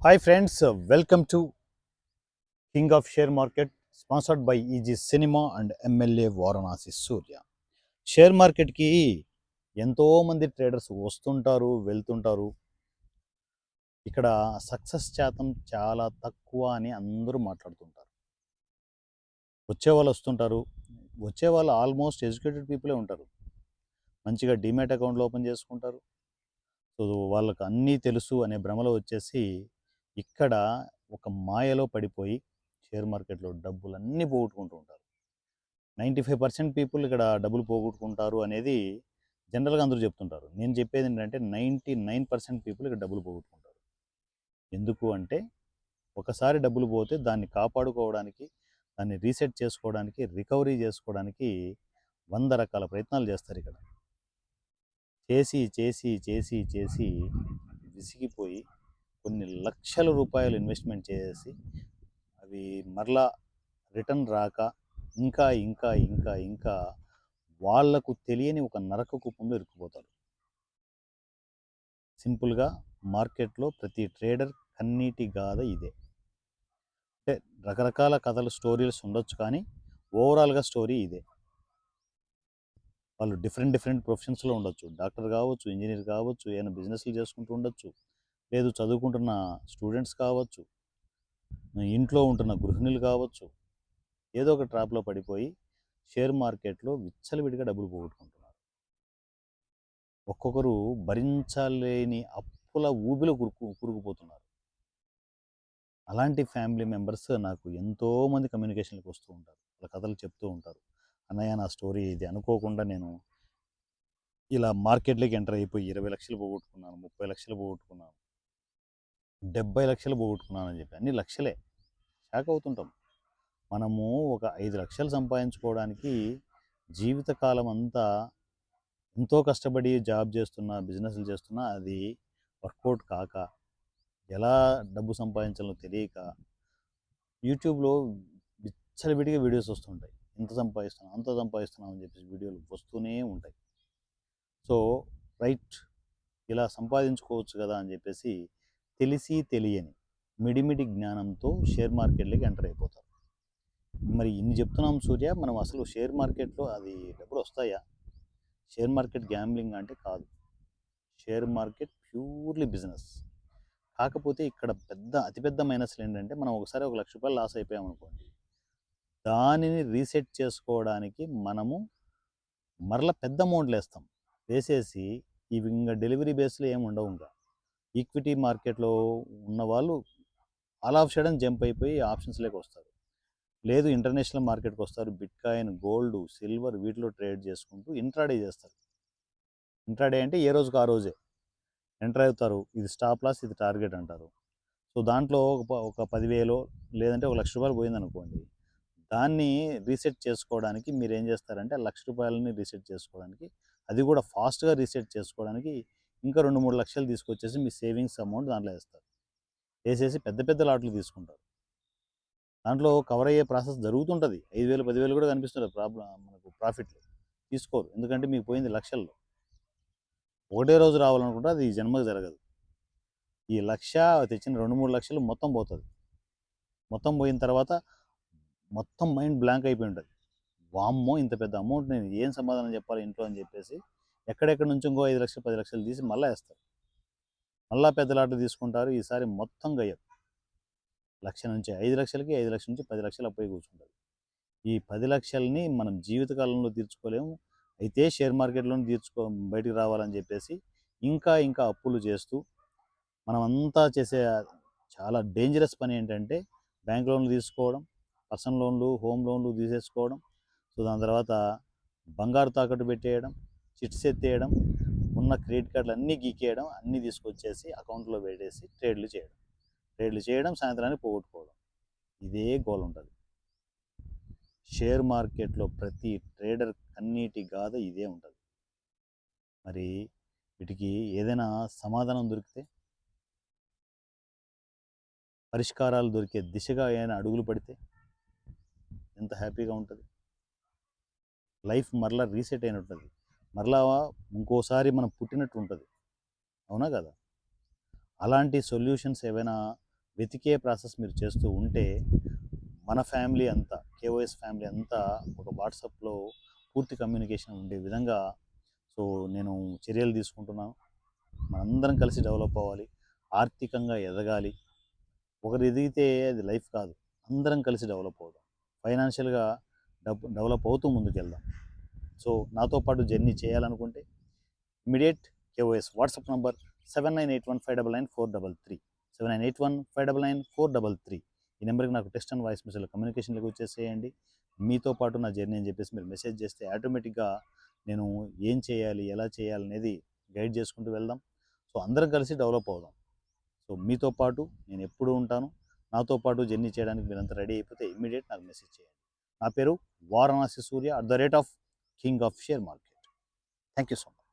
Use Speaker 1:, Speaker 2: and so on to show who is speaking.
Speaker 1: Hi friends, welcome to King of Share Market, sponsored by EG Cinema and MLA Varanasi Surya. Share మార్కెట్కి ఎంతోమంది traders వస్తుంటారు, వెళ్తుంటారు. ఇక్కడ success శాతం చాలా తక్కువ అని అందరూ మాట్లాడుతుంటారు. వచ్చేవాళ్ళు వస్తుంటారు. వచ్చేవాళ్ళు ఆల్మోస్ట్ ఎడ్యుకేటెడ్ పీపులే ఉంటారు. మంచిగా డీమ్యాట్ అకౌంట్లు ఓపెన్ చేసుకుంటారు. సో వాళ్ళకి అన్నీ తెలుసు అనే భ్రమలో వచ్చేసి ఇక్కడ ఒక మాయలో పడిపోయి షేర్ మార్కెట్లో డబ్బులన్నీ పోగొట్టుకుంటూ ఉంటారు. 95% పీపుల్ ఇక్కడ డబ్బులు పోగొట్టుకుంటారు అనేది జనరల్గా అందరూ చెప్తుంటారు. నేను చెప్పేది ఏంటంటే 99% పీపుల్ ఇక్కడ డబ్బులు పోగొట్టుకుంటారు. ఎందుకు అంటే ఒకసారి డబ్బులు పోతే దాన్ని కాపాడుకోవడానికి, దాన్ని రీసెట్ చేసుకోవడానికి, రికవరీ చేసుకోవడానికి 100 రకాల ప్రయత్నాలు చేస్తారు ఇక్కడ. చేసి చేసి చేసి చేసి విసిగిపోయి కొన్ని లక్షల రూపాయలు ఇన్వెస్ట్మెంట్ చేసి అవి మరలా రిటర్న్ రాక ఇంకా ఇంకా ఇంకా ఇంకా వాళ్లకు తెలియని ఒక నరక కుప్పంలో ఇరుక్కుపోతారు. సింపుల్గా మార్కెట్లో ప్రతి ట్రేడర్ కన్నీటి గాథ ఇదే. అంటే రకరకాల కథలు, స్టోరీస్ ఉండొచ్చు, కానీ ఓవరాల్గా స్టోరీ ఇదే. వాళ్ళు డిఫరెంట్ ప్రొఫెషన్స్లో ఉండొచ్చు. డాక్టర్ కావచ్చు, ఇంజనీర్ కావచ్చు, ఏమైనా బిజినెస్లు చేసుకుంటూ ఉండొచ్చు, లేదు చదువుకుంటున్న స్టూడెంట్స్ కావచ్చు, ఇంట్లో ఉంటున్న గృహిణులు కావచ్చు. ఏదో ఒక ట్రాప్లో పడిపోయి షేర్ మార్కెట్లో విచ్చలవిడిగా డబ్బులు పోగొట్టుకుంటున్నారు. ఒక్కొక్కరు భరించలేని అప్పుల ఊబిలో కూరుకుపోతున్నారు. అలాంటి ఫ్యామిలీ మెంబర్స్ నాకు ఎంతోమంది కమ్యూనికేషన్కి వస్తూ ఉంటారు. వాళ్ళ కథలు చెప్తూ ఉంటారు. అన్నయ్య, నా స్టోరీ ఇది, అనుకోకుండా నేను ఇలా మార్కెట్లోకి ఎంటర్ అయిపోయి 20 లక్షలు పోగొట్టుకున్నాను, 30 లక్షలు పోగొట్టుకున్నాను, 70 లక్షలు పోగొట్టుకున్నాను అని చెప్పి. అన్ని లక్షలే. షాక్ అవుతుంటాం. మనము ఒక 5 లక్షలు సంపాదించుకోవడానికి జీవితకాలం అంతా ఎంతో కష్టపడి జాబ్ చేస్తున్నా, బిజినెస్లు చేస్తున్నా అది వర్కౌట్ కాక, ఎలా డబ్బు సంపాదించాలో తెలియక యూట్యూబ్లో విచ్చలవిడిగా వీడియోస్ వస్తుంటాయి. ఇంత సంపాదిస్తున్నాం, అంత సంపాదిస్తున్నాం అని చెప్పేసి వీడియోలు వస్తూనే ఉంటాయి. సో రైట్, ఇలా సంపాదించుకోవచ్చు కదా అని చెప్పేసి తెలిసి తెలియని మిడిమిడి జ్ఞానంతో షేర్ మార్కెట్లోకి ఎంటర్ అయిపోతారు. మరి ఇన్ని చెప్తున్నాం సూర్య, మనం అసలు షేర్ మార్కెట్లో అది డబ్బులు వస్తాయా? షేర్ మార్కెట్ గ్యాంబ్లింగ్ అంటే కాదు. Share market purely business. కాకపోతే ఇక్కడ అతిపెద్ద మైనస్లు ఏంటంటే, మనం ఒకసారి 1 లక్ష రూపాయలు లాస్ అయిపోయామనుకోండి, దానిని రీసెట్ చేసుకోవడానికి మనము మరలా పెద్ద అమౌంట్లు వేస్తాం. వేసేసి ఇవి ఇంకా డెలివరీ బేస్లో ఏమి ఉండవు. ఇంకా ఈక్విటీ మార్కెట్లో ఉన్న వాళ్ళు ఆల్ ఆఫ్ సడన్ జంప్ అయిపోయి ఆప్షన్స్లోకి వస్తారు. లేదు ఇంటర్నేషనల్ మార్కెట్కి వస్తారు. బిట్ కాయిన్, గోల్డ్, సిల్వర్ వీటిలో ట్రేడ్ చేసుకుంటూ ఇంట్రాడే చేస్తారు. ఇంట్రాడే అంటే ఏ రోజుకు ఆ రోజే ఎంటర్ అవుతారు. ఇది స్టాప్ లాస్, ఇది టార్గెట్ అంటారు. సో దాంట్లో ఒక 10,000 లేదంటే 1 లక్ష రూపాయలు పోయిందనుకోండి, దాన్ని రీసెట్ చేసుకోవడానికి మీరు ఏం చేస్తారంటే, 1 లక్ష రూపాయలని రీసెట్ చేసుకోవడానికి, అది కూడా ఫాస్ట్గా రీసెట్ చేసుకోవడానికి ఇంకా 2-3 లక్షలు తీసుకొచ్చేసి మీ సేవింగ్స్ అమౌంట్ దాంట్లో వేస్తారు. వేసేసి పెద్ద లాట్లు తీసుకుంటారు. దాంట్లో కవర్ అయ్యే ప్రాసెస్ జరుగుతుంటుంది. 5,000, 10,000 కూడా కనిపిస్తుంది మనకు ప్రాఫిట్లు. తీసుకోరు, ఎందుకంటే మీకు పోయింది లక్షల్లో. ఒకటే రోజు రావాలనుకుంటే అది ఈ జన్మకు జరగదు. ఈ లక్ష తెచ్చిన 2-3 లక్షలు మొత్తం పోతుంది. మొత్తం పోయిన తర్వాత మొత్తం మైండ్ బ్లాంక్ అయిపోయి ఉంటుంది. వామ్మో, ఇంత పెద్ద అమౌంట్ నేను ఏం సమాధానం చెప్పాలి ఇంట్లో అని చెప్పేసి ఎక్కడెక్కడి నుంచి ఇంకో 5 లక్షలు 10 లక్షలు తీసి మళ్ళీ వేస్తారు. మళ్ళీ పెద్ద లాట్లు తీసుకుంటారు. ఈసారి మొత్తం గయ్యం. 1,00,000 నుంచి 5 లక్షలకి, 5 లక్షల నుంచి 10 లక్షలు అప్పై కూర్చుంటారు. ఈ 10 లక్షలని మనం జీవితకాలంలో తీర్చుకోలేము. అయితే షేర్ మార్కెట్లోనే బయటికి రావాలని చెప్పేసి ఇంకా అప్పులు చేస్తూ మనమంతా చేసే చాలా డేంజరస్ పని ఏంటంటే, బ్యాంక్ లోన్లు తీసుకోవడం, పర్సనల్ లోన్లు, హోమ్ లోన్లు తీసేసుకోవడం. సో దాని తర్వాత బంగారు తాకట్టు పెట్టేయడం, చిట్స్ ఎత్తేయడం, ఉన్న క్రెడిట్ కార్డులు అన్నీ గీకేయడం, అన్నీ తీసుకొచ్చేసి అకౌంట్లో పెట్టేసి ట్రేడ్లు చేయడం, సాయంత్రానికి పోగొట్టుకోవడం. ఇదే గోల్ ఉంటుంది. షేర్ మార్కెట్లో ప్రతి ట్రేడర్ కన్నీటి గాథ ఇదే ఉంటుంది. మరి వీటికి ఏదైనా సమాధానం దొరికితే, పరిష్కారాలు దొరికే దిశగా ఏమైనా అడుగులు పడితే ఎంత హ్యాపీగా ఉంటుంది. లైఫ్ మరలా రీసెట్ అయినట్టుంది. మరలా ఇంకోసారి మనం పుట్టినట్టు ఉంటుంది. అవునా కదా? అలాంటి సొల్యూషన్స్ ఏవైనా వెతికే ప్రాసెస్ మీరు చేస్తూ ఉంటే మన ఫ్యామిలీ అంతా, కేఓఎస్ ఫ్యామిలీ అంతా ఒక వాట్సాప్లో పూర్తి కమ్యూనికేషన్ ఉండే విధంగా సో నేను చర్యలు తీసుకుంటున్నాను. మనందరం కలిసి డెవలప్ అవ్వాలి, ఆర్థికంగా ఎదగాలి. ఒకరు ఎదిగితే అది లైఫ్ కాదు, అందరం కలిసి డెవలప్ అవుదాం, ఫైనాన్షియల్గా డెవలప్ అవుతూ ముందుకెళ్దాం. సో నాతో పాటు జర్నీ చేయాలనుకుంటే ఇమీడియట్ కేఓఎస్ వాట్సాప్ నంబర్ 7981599433 7981599433. ఈ నెంబర్కి నాకు టెక్స్ట్ అండ్ వాయిస్ మెసేజ్లో కమ్యూనికేషన్లోకి వచ్చేసేయండి. మీతో పాటు నా జర్నీ అని చెప్పేసి మీరు మెసేజ్ చేస్తే ఆటోమేటిక్గా నేను ఏం చేయాలి, ఎలా చేయాలి అనేది గైడ్ చేసుకుంటూ వెళ్దాం. సో అందరం కలిసి డెవలప్ అవుదాం. సో మీతో పాటు నేను ఎప్పుడూ ఉంటాను. నాతో పాటు జర్నీ చేయడానికి మీరంతా రెడీ అయిపోతే ఇమ్మీడియట్ నాకు మెసేజ్ చేయండి. నా పేరు వారణాసి సూర్య @king of share market. Thank you so much.